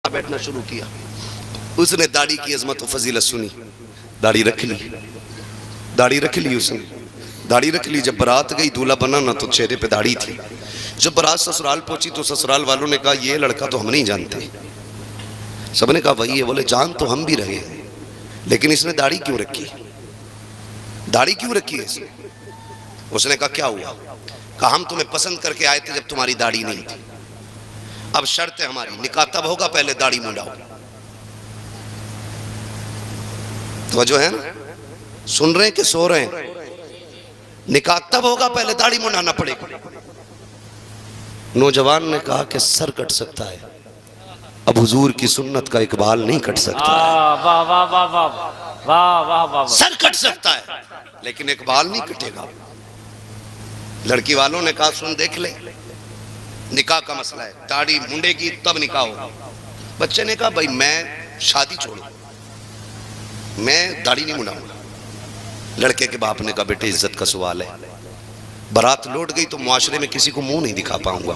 بیٹھنا شروع کیا. اس نے داڑھی کی عظمت و فضیلت سنی, داڑھی رکھ لی, داڑھی رکھ لی اس نے, داڑھی رکھ لی. جب برات گئی دولہا بنا نہ تو چہرے پہ داڑھی تھی. جب برات سسرال پہنچی تو سسرال والوں نے کہا یہ لڑکا تو ہم نہیں جانتے. سب نے کہا وہی ہے. بولے جان تو ہم بھی رہے ہیں لیکن اس نے داڑھی کیوں رکھی, داڑھی کیوں رکھی ہے اس نے؟ اس نے کہا کیا ہوا؟ کہا ہم تمہیں پسند کر کے آئے تھے جب تمہاری داڑھی نہیں تھی. اب شرط ہے ہماری, نکاح تب ہوگا پہلے داڑھی منڈاؤ. توجہ ہے نا, سن رہے ہیں کہ سو رہے ہیں؟ نکاح تب ہوگا پہلے داڑھی منڈانا پڑے گا. نوجوان نے کہا کہ سر کٹ سکتا ہے, اب حضور کی سنت کا اقبال نہیں کٹ سکتا ہے. سر کٹ سکتا ہے لیکن اقبال نہیں کٹے گا. لڑکی والوں نے کہا سن دیکھ لے, نکاح کا مسئلہ ہے, داڑھی منڈے گی تب نکاح ہوگا. بچے نے کہا بھائی میں شادی چھوڑوں, میں داڑھی نہیں منڈاؤں گا. لڑکے کے باپ نے کہا بیٹے عزت کا سوال ہے, برات لوٹ گئی تو معاشرے میں کسی کو منہ نہیں دکھا پاؤں گا,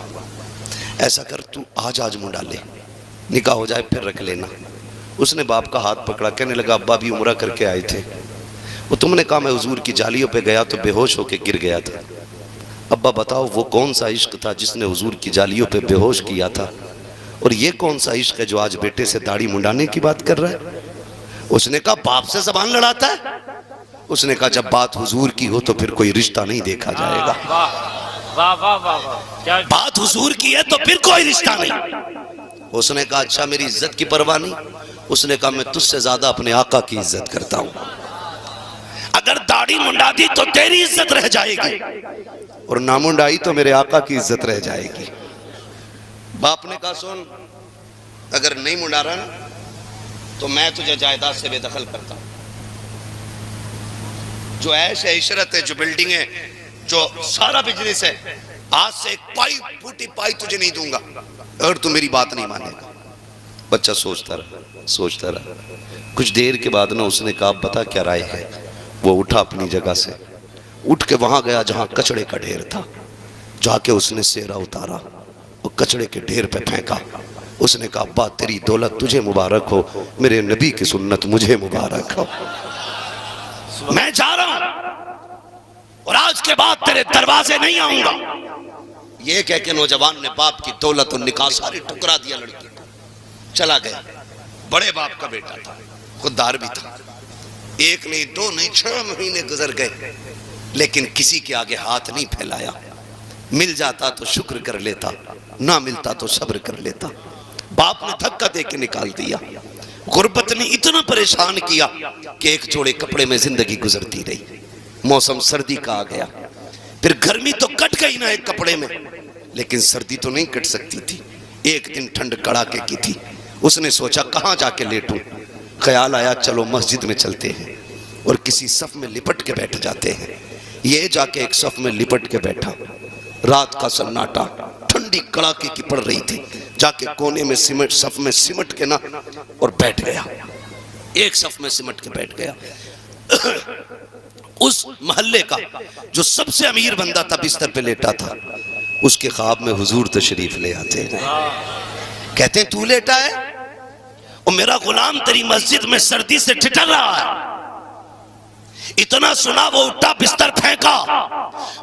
ایسا کر تو آج منڈا لے, نکاح ہو جائے پھر رکھ لینا. اس نے باپ کا ہاتھ پکڑا, کہنے لگا ابا بھی عمرہ کر کے آئے تھے, وہ تم نے کہا میں حضور کی جالیوں پہ گیا تو بے ہوش ہو کے گر گیا تھا. ابا بتاؤ وہ کون سا عشق تھا جس نے حضور کی جالیوں پہ بے ہوش کیا تھا, اور یہ کون سا عشق ہے جو آج بیٹے سے داڑھی منڈانے کی بات کر رہا ہے؟ اس نے کہا باپ سے زبان لڑاتا ہے. اس نے کہا جب بات حضور کی ہو تو پھر کوئی رشتہ نہیں دیکھا جائے گا. بات حضور کی ہے تو پھر کوئی رشتہ نہیں. اس نے کہا اچھا میری عزت کی پرواہ نہیں؟ اس نے کہا میں تجھ سے زیادہ اپنے آقا کی عزت کرتا ہوں. اگر داڑھی منڈا دی تو تیری عزت رہ جائے گی, اور نہ منڈائی تو میرے آقا کی عزت رہ جائے گی. باپ نے کہا سن, اگر نہیں منڈا رہا نا تو میں تجھے جائیداد سے بے دخل کرتا ہوں. جو عیش ہے, عشرت ہے, جو بلڈنگ ہے, جو سارا بزنس ہے, آج سے ایک پائی پھوٹی پائی تجھے نہیں دوں گا اگر تو میری بات نہیں مانے گا. بچہ سوچتا رہا. کچھ دیر کے بعد نا اس نے کہا بتا کیا رائے ہے؟ وہ اٹھا اپنی جگہ سے, اٹھ کے وہاں گیا جہاں کچڑے کا ڈھیر تھا. جا کے اس نے سیرا اتارا اور کچڑے کے ڈھیر پہ پھینکا. اس نے کہا ابا تیری دولت تجھے مبارک ہو, میرے نبی کی سنت مجھے مبارک ہو. میں جا رہا ہوں اور آج کے بعد تیرے دروازے نہیں آؤں گا. یہ کہہ کے نوجوان نے باپ کی دولت اور نکاح ساری ٹکرا دیا لڑکی کو, چلا گیا. بڑے باپ کا بیٹا تھا, خوددار بھی تھا. 1 نہیں 2 نہیں 6 مہینے گزر گئے لیکن کسی کے آگے ہاتھ نہیں پھیلایا. مل جاتا تو شکر کر لیتا, نہ ملتا تو صبر کر لیتا. باپ نے دھکا دے کے نکال دیا. غربت نے اتنا پریشان کیا کہ ایک جوڑے کپڑے میں زندگی گزرتی رہی. موسم سردی کا آ گیا, پھر گرمی تو کٹ گئی نا ایک کپڑے میں, لیکن سردی تو نہیں کٹ سکتی تھی. ایک دن ٹھنڈ کڑاکے کی تھی. اس نے سوچا کہاں جا کے لیٹوں. خیال آیا چلو مسجد میں چلتے ہیں اور کسی صف میں لپٹ کے بیٹھ جاتے ہیں. یہ جا کے ایک صف میں لپٹ کے بیٹھا. رات کا سناٹا, ٹھنڈی کڑاکے کی پڑ رہی تھی. جا کے کونے میں صف میں سمٹ کے نا اور بیٹھ گیا. ایک صف میں سمٹ کے بیٹھ گیا. اس محلے کا جو سب سے امیر بندہ تھا بستر پہ لیٹا تھا, اس کے خواب میں حضور تشریف لے آتے ہیں. کہتے ہیں تو لیٹا ہے اور میرا غلام تیری مسجد میں سردی سے ٹھٹر رہا ہے. اتنا سنا وہ اٹھا, بستر پھینکا,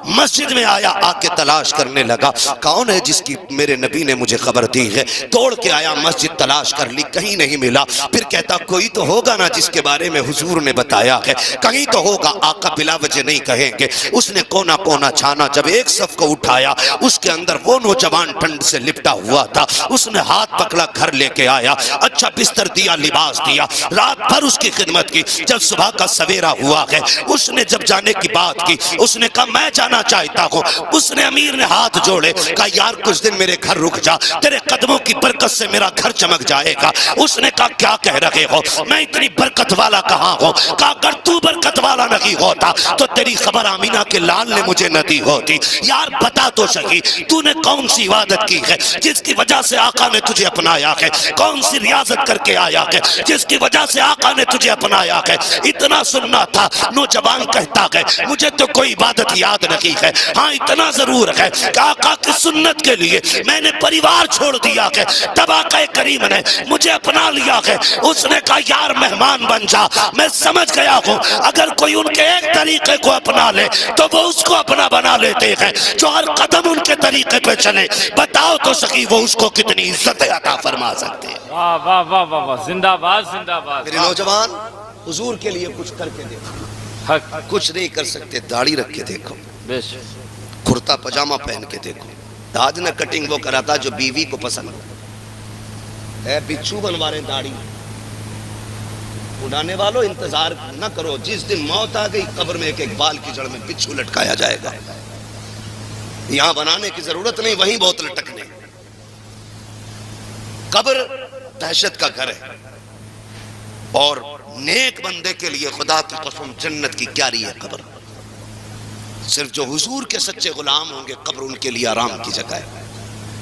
مسجد میں آیا. آ کے تلاش کرنے لگا کون ہے جس کی میرے نبی نے مجھے خبر دی ہے. توڑ کے آیا, مسجد تلاش کر لی, کہیں نہیں ملا. پھر کہتا کوئی تو ہوگا نا جس کے بارے میں حضور نے بتایا ہے, کہیں تو ہوگا, آقا بلا وجہ نہیں کہیں گے. اس نے کونا کونا چھانا, جب ایک صف کو اٹھایا اس کے اندر وہ نوجوان ٹھنڈ سے لپٹا ہوا تھا. اس نے ہاتھ پکڑا, گھر لے کے آیا, اچھا بستر دیا, لباس دیا, رات بھر اس کی خدمت کی. جب صبح کا سویرا ہوا ہے, اس نے جب جانے کی بات کی, اس نے کہا میں جانا چاہتا ہوں. اس نے امیر نے ہاتھ جوڑے, کہا یار کچھ دن میرے گھر رک جا, تیرے قدموں کی برکت سے میرا گھر چمک جائے گا. اس نے کہا کیا کہہ رہے ہو, میں اتنی برکت والا کہاں ہوں. کہا اگر تو برکت والا نہیں ہوتا تو تیری خبر آمینہ کے لال نے مجھے نہ دی ہوتی. یار بتا تو صحیح, تو نے کون سی عبادت کی ہے جس کی وجہ سے آقا نے تجھے اپنایا ہے, کون سی ریاضت کر کے آیا ہے جس کی وجہ سے آقا نے تجھے اپنایا ہے. اتنا سننا تھا نوجوان کہتا ہے مجھے تو کوئی عبادت یاد نہیں ہے، ہاں اتنا ضرور ہے کہ آقا کی سنت کے لیے میں نے پریوار چھوڑ دیا ہے، تب آقا کریم نے مجھے اپنا لیا ہے۔ اس نے کہا یار مہمان بن جا، میں سمجھ گیا ہوں اگر کوئی ان کے ایک طریقے کو اپنا لے تو وہ اس کو اپنا بنا لیتے ہیں، جو ہر قدم ان کے طریقے پہ چلے بتاؤ تو سکی وہ اس کو کتنی عزت عطا فرما سکتے ہیں۔ واہ واہ واہ واہ واہ، زندہ باد زندہ باد۔ میرے نوجوان حضور کے لیے کچھ کر کے دیکھو، حق کچھ نہیں کر سکتے داڑھی رکھ کے دیکھو، بے شک۔ کرتا پجامہ پہن کے دیکھو، آج نہ کٹنگ وہ کراتا جو بیوی کو پسند ہو، اے بچھو بنوا رہے داڑھی اڑانے والوں، انتظار نہ کرو، جس دن موت آ گئی قبر میں ایک بال کی جڑ میں بچھو لٹکایا جائے گا، یہاں بنانے کی ضرورت نہیں، وہیں بہت لٹکنے۔ قبر دہشت کا گھر ہے، اور نیک بندے کے لیے خدا کی قسم جنت کی کیاری ہے قبر، صرف جو حضور کے سچے غلام ہوں گے قبر ان کے لیے آرام کی جگہ ہے،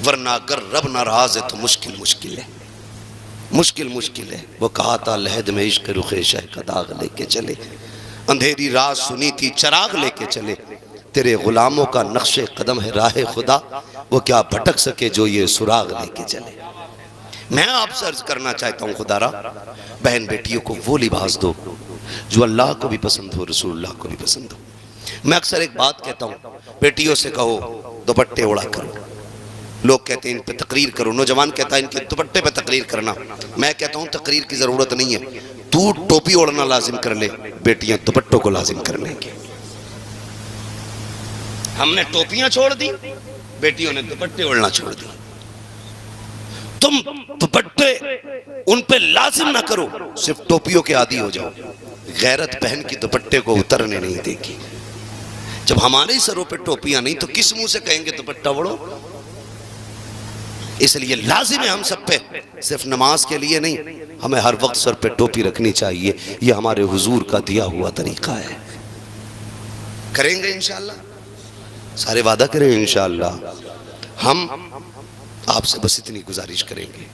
ورنہ اگر رب ناراض ہے تو مشکل ہے، مشکل ہے۔ وہ کہا تھا لحد میں عشق رخ شہ کا داغ لے کے چلے، اندھیری رات سنی تھی چراغ لے کے چلے، تیرے غلاموں کا نقش قدم ہے راہ خدا، وہ کیا بھٹک سکے جو یہ سراغ لے کے چلے۔ میں آپ سے عرض کرنا چاہتا ہوں خدا را بہن بیٹیوں کو وہ لباس دو جو اللہ کو بھی پسند ہو، رسول اللہ کو بھی پسند ہو۔ میں اکثر ایک بات کہتا ہوں، بیٹیوں سے کہو دوپٹے اڑا کرو، لوگ کہتے ہیں ان پہ تقریر کرو، نوجوان کہتا ہے ان کے دوپٹے پہ تقریر کرنا، میں کہتا ہوں تقریر کی ضرورت نہیں ہے، تو ٹوپی اوڑھنا لازم کر لے، بیٹیاں دوپٹوں کو لازم کر لیں گے۔ ہم نے ٹوپیاں چھوڑ دی، بیٹیوں نے دوپٹے اوڑھنا چھوڑ دی۔ تم دوپٹے ان پہ لازم نہ کرو، صرف ٹوپیوں کے عادی ہو جاؤ، غیرت بہن کی دوپٹے کو اترنے نہیں دے گی۔ جب ہمارے سروں پہ ٹوپیاں نہیں تو کس منہ سے کہیں گے دوپٹہ اوڑھو؟ اس لیے لازم ہے ہم سب پہ، صرف نماز کے لیے نہیں، ہمیں ہر وقت سر پہ ٹوپی رکھنی چاہیے، یہ ہمارے حضور کا دیا ہوا طریقہ ہے۔ کریں گے انشاءاللہ، سارے وعدہ کریں انشاءاللہ۔ ہم آپ سے بس اتنی گزارش کریں گے،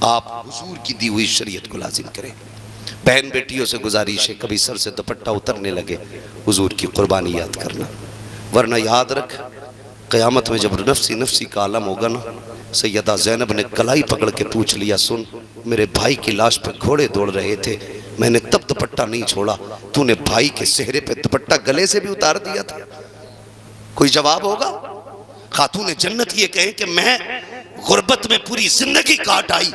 آپ حضور کی دی ہوئی شریعت کو لازم کریں۔ بہن بیٹیوں سے گزارش ہے کبھی سر سے دوپٹہ اترنے لگے حضور کی قربانی یاد کرنا، ورنہ یاد رکھ قیامت میں جب نفسی کا عالم ہوگا نا، سیدہ زینب نے کلائی پکڑ کے پوچھ لیا، سن میرے بھائی کی لاش پہ گھوڑے دوڑ رہے تھے، میں نے تب دوپٹہ نہیں چھوڑا، تو نے بھائی کے چہرے پہ دوپٹہ گلے سے بھی اتار دیا تھا، کوئی جواب ہوگا؟ خاتون جنت یہ کہیں کہ میں غربت میں پوری زندگی کاٹ آئی،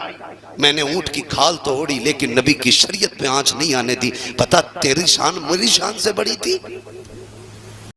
میں نے اونٹ کی کھال تو اوڑی لیکن نبی کی شریعت پہ آنچ نہیں آنے دی، پتہ تیری شان میری شان سے بڑی تھی۔